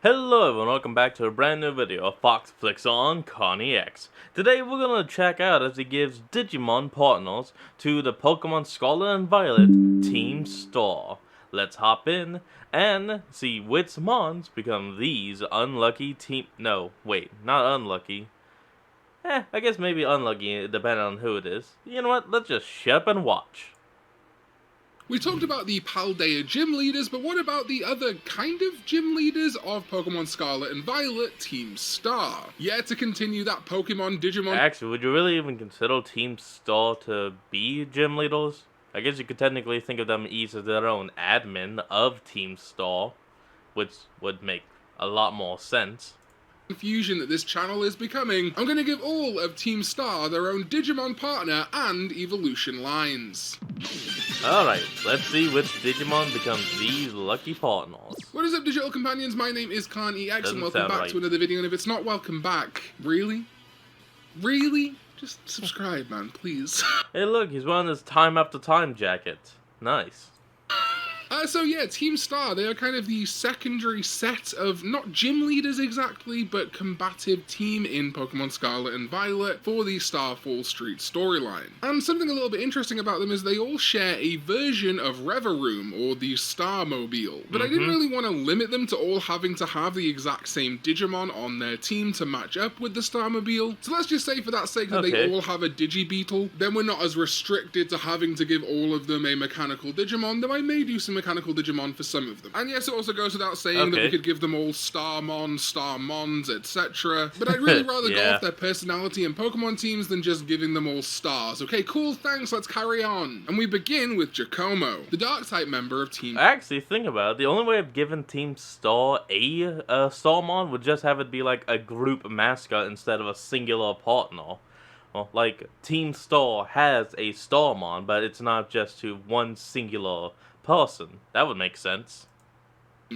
Hello everyone, welcome back to a brand new video of Fox Flicks on Connie X. Today we're gonna check out as he gives Digimon partners to the Pokemon Scarlet and Violet Team Star. Let's hop in and see which mons become these unlucky team. No, wait, not unlucky. I guess maybe unlucky depending on who it is. You know what? Let's just shut up and watch. We talked about the Paldea gym leaders, but what about the other kind of gym leaders of Pokemon Scarlet and Violet, Team Star? Yeah, to continue that Digimon... Actually, would you really even consider Team Star to be gym leaders? I guess you could technically think of them each as their own admin of Team Star, which would make a lot more sense. Confusion that this channel is becoming, I'm going to give all of Team Star their own Digimon partner and evolution lines. Alright, let's see which Digimon becomes these lucky partners. What is up, digital companions? My name is KhanEX and welcome back to another video, and if it's not welcome back, really? Really? Just subscribe, man, please. Hey look, he's wearing his time after time jacket. Nice. So yeah, Team Star, they are kind of the secondary set of, not gym leaders exactly, but combative team in Pokemon Scarlet and Violet for the Starfall Street storyline. And something a little bit interesting about them is they all share a version of Reveroom, or the Starmobile. But I didn't really want to limit them to all having to have the exact same Digimon on their team to match up with the Starmobile. So let's just say for that sake that they all have a Digibeetle, then we're not as restricted to having to give all of them a mechanical Digimon, though I may do some mechanical Digimon for some of them. And yes, it also goes without saying that we could give them all Starmon, Starmons, etc. But I'd really rather go off their personality and Pokemon teams than just giving them all stars. Okay, cool, thanks, let's carry on. And we begin with Giacomo, the Dark-type member of Team... Actually, think about it. The only way of giving Team Star a Starmon would just have it be like a group mascot instead of a singular partner. Well, like, Team Star has a Starmon, but it's not just to one singular person. That would make sense.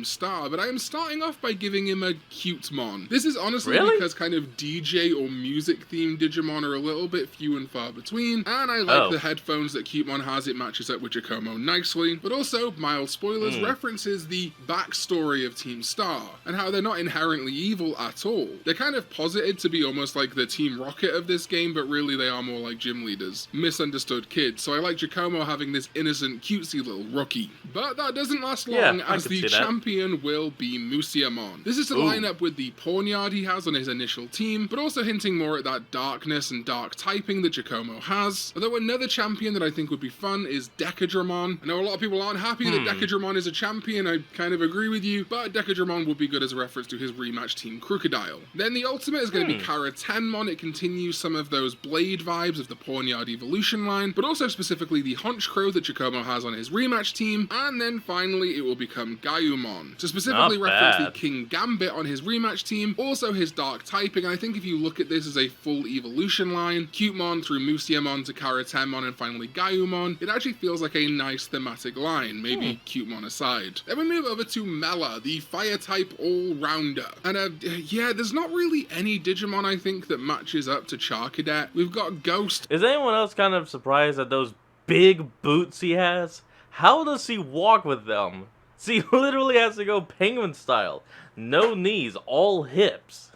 Star, but I am starting off by giving him a Cutemon. This is honestly because kind of DJ or music themed Digimon are a little bit few and far between, and I like the headphones that Cutemon has. It matches up with Giacomo nicely, but also, mild spoilers, references the backstory of Team Star, and how they're not inherently evil at all. They're kind of posited to be almost like the Team Rocket of this game, but really they are more like gym leaders. Misunderstood kids, so I like Giacomo having this innocent, cutesy little rookie. But that doesn't last long, as the champion will be Musiamon. This is to line up with the Pawniard he has on his initial team, but also hinting more at that darkness and dark typing that Giacomo has. Although another champion that I think would be fun is Decadramon. I know a lot of people aren't happy that Decadramon is a champion, I kind of agree with you, but Decadramon would be good as a reference to his rematch team Crocodile. Then the ultimate is going to be Karatenmon. It continues some of those Blade vibes of the Pawniard evolution line, but also specifically the Honchkrow that Giacomo has on his rematch team, and then finally it will become Gaiumon. To specifically reference the King Gambit on his rematch team, also his dark typing, and I think if you look at this as a full evolution line, Cutemon through Musiamon to Karatenmon and finally Gaiumon, it actually feels like a nice thematic line, maybe Cutemon aside. Then we move over to Mela, the fire type all-rounder. And yeah, there's not really any Digimon I think that matches up to Charcadet. We've got Ghost. Is anyone else kind of surprised at those big boots he has? How does he walk with them? So he literally has to go penguin style. No knees, all hips.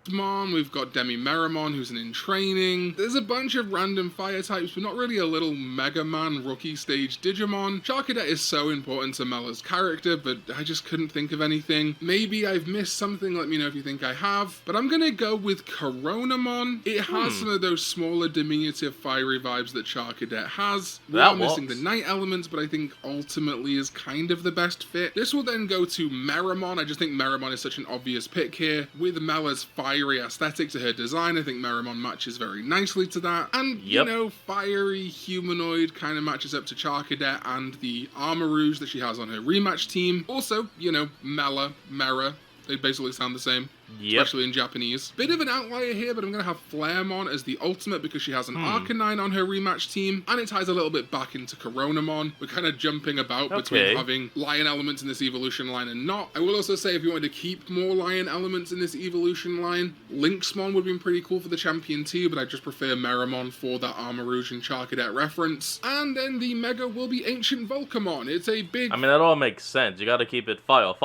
We've got Demi-Meramon, who's in training. There's a bunch of random fire types, but not really a little Mega Man rookie stage Digimon. Charcadet is so important to Mela's character, but I just couldn't think of anything. Maybe I've missed something, let me know if you think I have. But I'm gonna go with Coronamon. It has some of those smaller, diminutive, fiery vibes that Charcadet has. We are missing the night elements, but I think ultimately is kind of the best fit. This will then go to Meramon. I just think Meramon is such an obvious pick here. With Mela's fiery aesthetic to her design, I think Meramon matches very nicely to that. And, you know, fiery humanoid kind of matches up to Charcadet and the Armarouge that she has on her rematch team. Also, you know, Mera, they basically sound the same. especially in Japanese. Bit of an outlier here, but I'm going to have Flaremon as the ultimate because she has an Arcanine on her rematch team, and it ties a little bit back into Coronamon. We're kind of jumping about between having lion elements in this evolution line and not. I will also say if you wanted to keep more lion elements in this evolution line, Lynxmon would have been pretty cool for the champion too, but I just prefer Meramon for that Armarouge and Charcadet reference. And then the Mega will be Ancient Volcamon. It's a big... I mean, that all makes sense. You gotta keep it file.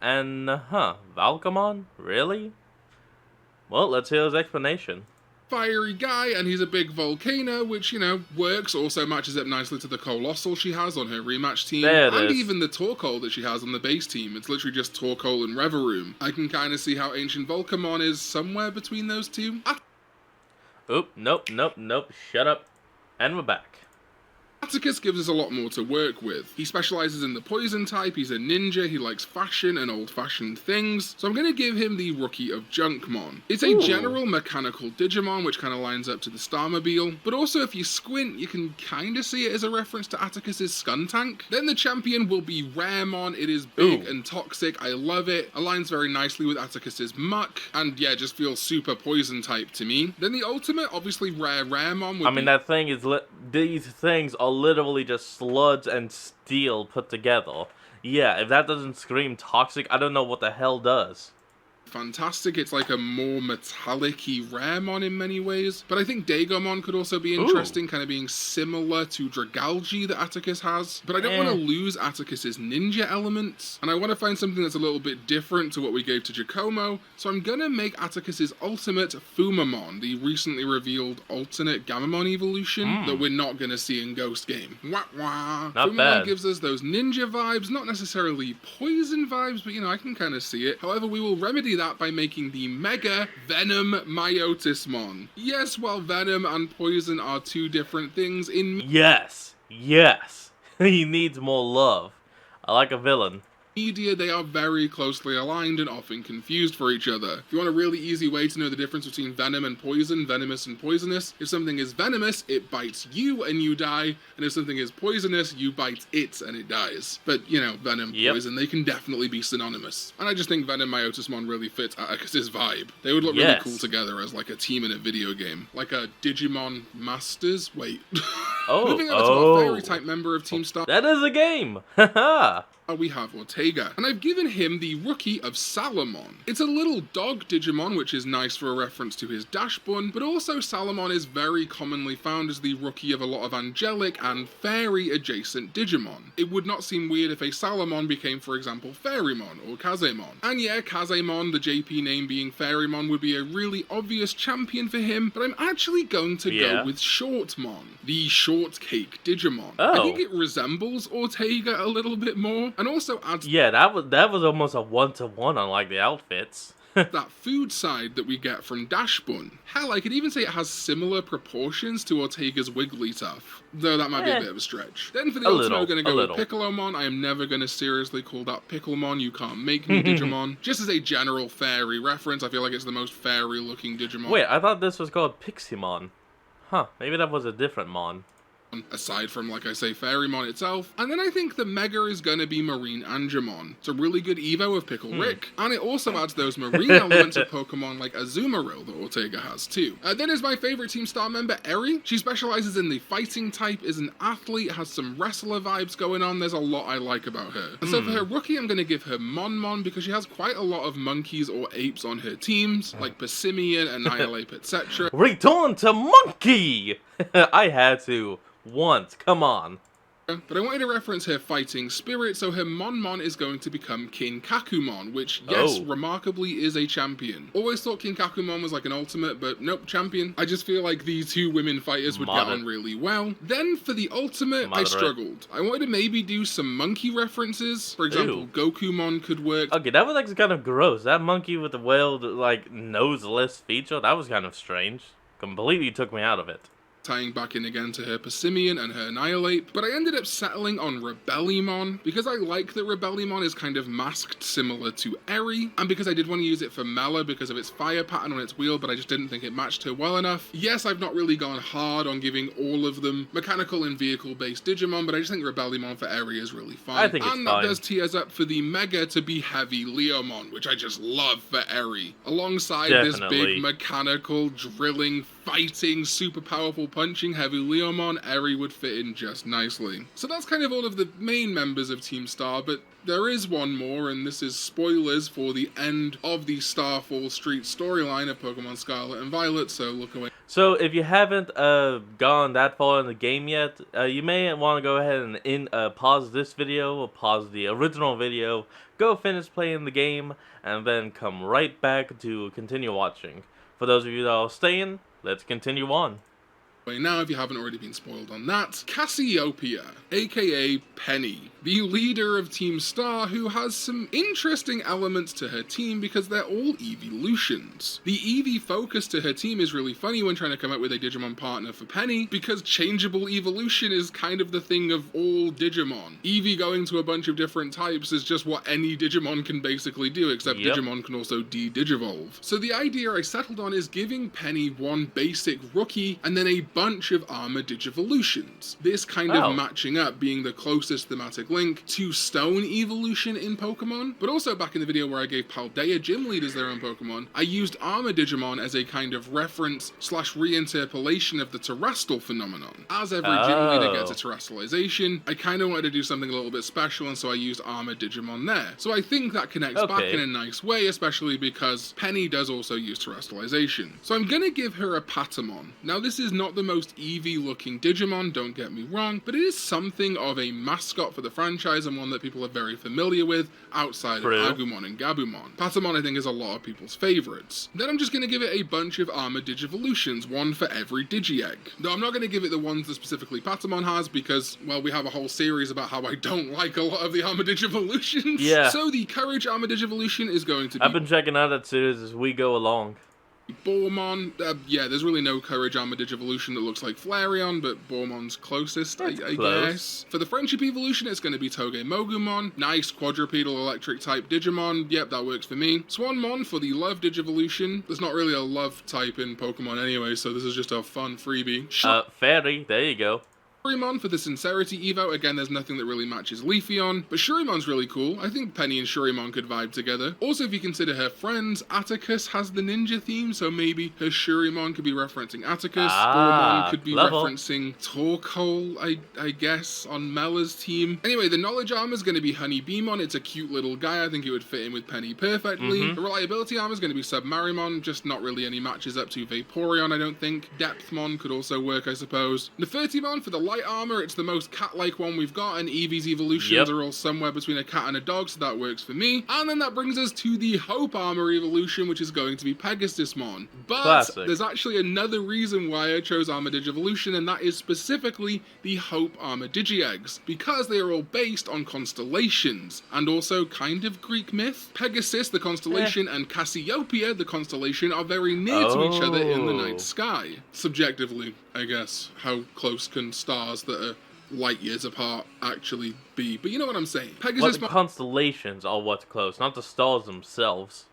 And, Volcamon? Really? Well, let's hear his explanation. Fiery guy, and he's a big volcano, which, you know, works, also matches up nicely to the Colossal she has on her rematch team, and even the Torkoal that she has on the base team. It's literally just Torkoal and Reveroom. I can kind of see how Ancient Volcamon is somewhere between those two. Oop, nope, shut up. And we're back. Atticus gives us a lot more to work with. He specializes in the poison type, he's a ninja, he likes fashion and old-fashioned things, so I'm going to give him the Rookie of Junkmon. It's a general mechanical Digimon, which kind of lines up to the Starmobile, but also if you squint, you can kind of see it as a reference to Atticus's Skuntank. Then the champion will be Raremon. It is big and toxic, I love it, aligns very nicely with Atticus's Muck, and yeah, just feels super poison type to me. Then the ultimate, obviously Raremon would that thing is, these things are literally just sludge and steel put together. Yeah, if that doesn't scream toxic, I don't know what the hell does. Fantastic. It's like a more metallic-y Raremon in many ways. But I think Dagomon could also be interesting, kind of being similar to Dragalge that Atticus has. But I don't want to lose Atticus's ninja elements, and I want to find something that's a little bit different to what we gave to Giacomo, so I'm going to make Atticus's ultimate Fumamon, the recently revealed alternate Gamamon evolution that we're not going to see in Ghost Game. Wah wah! Fumamon gives us those ninja vibes, not necessarily poison vibes, but you know, I can kind of see it. However, we will remedy that by making the Mega Venom Myotismon. Yes, while Venom and Poison are two different things in... Yes. He needs more love. I like a villain. Media, they are very closely aligned and often confused for each other. If you want a really easy way to know the difference between venom and poison, venomous and poisonous, if something is venomous, it bites you and you die, and if something is poisonous, you bite it and it dies. But, you know, venom, poison, they can definitely be synonymous. And I just think Venom Myotismon really fits Atticus's vibe. They would look really cool together as like a team in a video game. Like a Digimon Masters? Wait. Moving on to our fairy type member of Team Star. That is a game! Haha! We have Ortega, and I've given him the Rookie of Salamon. It's a little dog Digimon, which is nice for a reference to his dash bun, but also Salamon is very commonly found as the rookie of a lot of angelic and fairy adjacent Digimon. It would not seem weird if a Salamon became, for example, Fairymon or Kazemon. And yeah, Kazemon, the JP name being Fairymon, would be a really obvious champion for him, but I'm actually going to go with Shortmon, the shortcake Digimon. I think it resembles Ortega a little bit more, and also adds that was almost a one-to-one on like the outfits. that food side that we get from Dashbun. Hell, I could even say it has similar proportions to Ortega's Wigglytuff, though that might be a bit of a stretch. Then for the ultimate, we're going to go with Piccalomon. I am never going to seriously call that Piccalomon. You can't make me Digimon. Just as a general fairy reference, I feel like it's the most fairy-looking Digimon. Wait, I thought this was called Piximon. Huh, maybe that was a different mon. Aside from, like I say, Fairymon itself. And then I think the Mega is going to be Marine Angemon. It's a really good Evo of Pickle Rick, and it also adds those marine elements of Pokemon like Azumarill that Ortega has too. Then is my favorite Team Star member, Eri. She specializes in the fighting type, is an athlete, has some wrestler vibes going on. There's a lot I like about her. And so for her rookie, I'm going to give her Monmon because she has quite a lot of monkeys or apes on her teams, like Passimian, Annihilate, etc. Return to Monkey! I had to. Once, come on. But I wanted to reference her fighting spirit, so her Monmon is going to become Kinkakumon, which, yes, remarkably is a champion. Always thought Kinkakumon was like an ultimate, but nope, champion. I just feel like these two women fighters would get on really well. Then for the ultimate, I struggled. I wanted to maybe do some monkey references. For example, Gokumon could work. Okay, that was like kind of gross. That monkey with the whale, like, noseless feature, that was kind of strange. Completely took me out of it. tying back in again to her Persimmon and her Annihilate, but I ended up settling on Rebellimon because I like that Rebellimon is kind of masked similar to Eri, and because I did want to use it for Mela because of its fire pattern on its wheel, but I just didn't think it matched her well enough. Yes, I've not really gone hard on giving all of them mechanical and vehicle-based Digimon, but I just think Rebellimon for Eri is really fun. I think it's and fine. that does tee us up for the Mega to be Heavy Leomon, which I just love for Eri. Alongside this big mechanical, drilling, fighting, super powerful punching Heavy Leomon, Eri would fit in just nicely. So that's kind of all of the main members of Team Star, but there is one more, and this is spoilers for the end of the Starfall Street storyline of Pokemon Scarlet and Violet, so look away. So if you haven't gone that far in the game yet, you may want to go ahead and pause this video, or pause the original video, go finish playing the game, and then come right back to continue watching. For those of you that are staying, let's continue on. Now, if you haven't already been spoiled on that, Cassiopeia, aka Penny, the leader of Team Star, who has some interesting elements to her team because they're all evolutions. The Eevee focus to her team is really funny when trying to come up with a Digimon partner for Penny, because changeable evolution is kind of the thing of all Digimon. Eevee going to a bunch of different types is just what any Digimon can basically do, except Digimon can also de-Digivolve. So the idea I settled on is giving Penny one basic rookie and then a bunch of armor Digivolutions. This kind of matching up being the closest thematic link to Stone evolution in Pokemon, but also back in the video where I gave Paldea gym leaders their own Pokemon, I used armor Digimon as a kind of reference / reinterpolation of the Terrestrial phenomenon. As every gym leader gets a Terrestrialization, I kind of wanted to do something a little bit special, and so I used armor Digimon there. So I think that connects back in a nice way, especially because Penny does also use Terrestrialization. So I'm gonna give her a Patamon. Now this is not the most Eevee looking Digimon, don't get me wrong, but it is something of a mascot for the franchise and one that people are very familiar with outside of Agumon and Gabumon. Patamon I think is a lot of people's favourites. Then I'm just going to give it a bunch of armor Digivolutions, one for every Digi-Egg. Though I'm not going to give it the ones that specifically Patamon has because, well, we have a whole series about how I don't like a lot of the armor Digivolutions. Yeah. So the Courage armor Digivolution is going to be... I've been checking out that series as we go along. Bormon, yeah, there's really no Courage armor Digivolution that looks like Flareon, but Bormon's closest, I guess. For the Friendship evolution, it's going to be Toge Mogumon. Nice quadrupedal electric type Digimon. Yep, that works for me. Swanmon for the Love Digivolution. There's not really a love type in Pokemon anyway, so this is just a fun freebie. Fairy, there you go. Shurimon for the Sincerity Evo. Again, there's nothing that really matches Leafeon, but Shurimon's really cool. I think Penny and Shurimon could vibe together. Also, if you consider her friends, Atticus has the ninja theme, so maybe her Shurimon could be referencing Atticus. Bormon could be referencing Torkoal, I guess, on Mela's team. Anyway, the Knowledge Armor is going to be Honeybeamon. It's a cute little guy. I think it would fit in with Penny perfectly. The Reliability Armor is going to be Submarimon, just not really any matches up to Vaporeon, I don't think. Depthmon could also work, I suppose. Nefertimon for the Light Armor, it's the most cat-like one we've got, and Eevee's evolutions are all somewhere between a cat and a dog, so that works for me. And then that brings us to the Hope Armor evolution, which is going to be Pegasusmon. But there's actually another reason why I chose Armor Digivolution, and that is specifically the Hope Armor Digi-Eggs, because they are all based on constellations, and also kind of Greek myth. Pegasus, the constellation, and Cassiopeia, the constellation, are very near to each other in the night sky. Subjectively, I guess. How close can stars that are light years apart actually be? But you know what I'm saying. Pegasus, the constellations are what's close, not the stars themselves.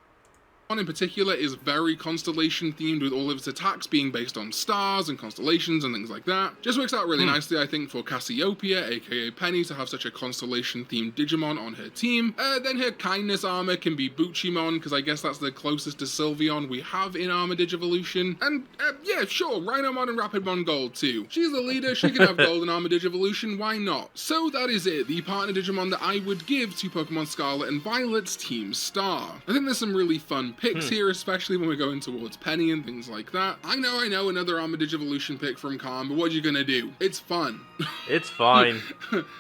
In particular is very constellation themed, with all of its attacks being based on stars and constellations and things like that. Just works out really nicely, I think, for Cassiopeia, aka Penny, to have such a constellation themed Digimon on her team. Then her kindness armor can be Buchimon, because I guess that's the closest to Sylveon we have in Armor Digivolution. And yeah, sure, Rhinomon and Rapidmon Gold too. She's the leader, she can have Gold and Armor Digivolution, why not? So that is it, the partner Digimon that I would give to Pokemon Scarlet and Violet's Team Star. I think there's some really fun picks here, especially when we're going towards Penny and things like that. I know, another Armor Digivolution pick from Calm, but what are you gonna do? It's fun. It's fine.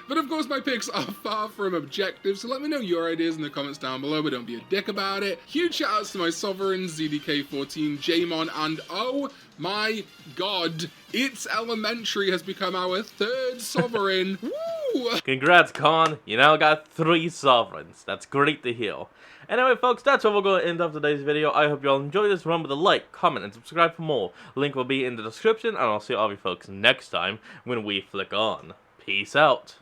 But of course my picks are far from objective, so let me know your ideas in the comments down below, but don't be a dick about it. Huge shoutouts to my sovereigns, ZDK14, Jamon, and oh my god, It's Elementary has become our third sovereign. Woo! Woo! Congrats, Con. You now got 3 sovereigns. That's great to hear. Anyway, folks, that's where we're going to end off today's video. I hope you all enjoyed this. Remember to like, comment, and subscribe for more. Link will be in the description, and I'll see all of you folks next time when we flick on. Peace out.